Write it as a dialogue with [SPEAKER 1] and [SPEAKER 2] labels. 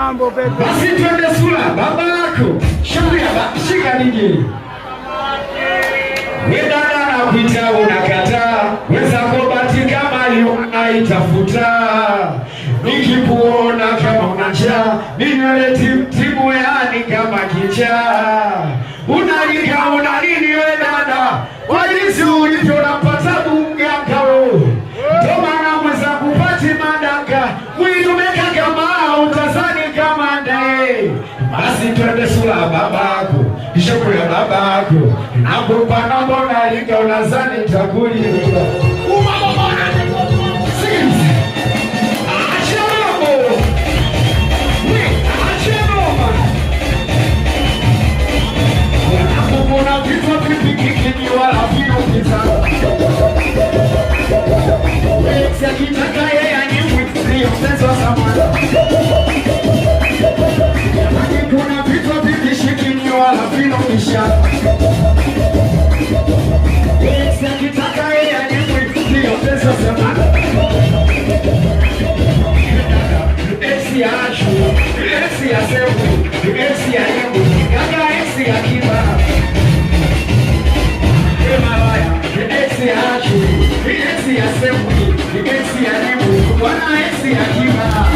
[SPEAKER 1] Mambo pepe.
[SPEAKER 2] Basi twende sura baba yako. Shika nini? Wewe dada na kuita unakataa. Wenzako bati kama unaitafuta. Nikikuona kama unajaa, ninywele timu yani kama kichaa. Unalika una nini wewe dada? Wajisi ulivyo napata bunga kao. Ndio maana mwenzangu pati madaka. Mwili umeka kama utazani kama ndae. Basi twende sura babako. Shoko ya babako. Nakupa na mbona lika unazani takuli. Kuna vitu vikishikini wala vino kisha. Kitaka yeye anyimwi ndio pesa sema. Esi ya ashu, esi ya sewu, esi ya yemu, kaka esi ya kiba. Esi ya ashu, esi ya sewu, esi ya yemu, wana esi ya kiba.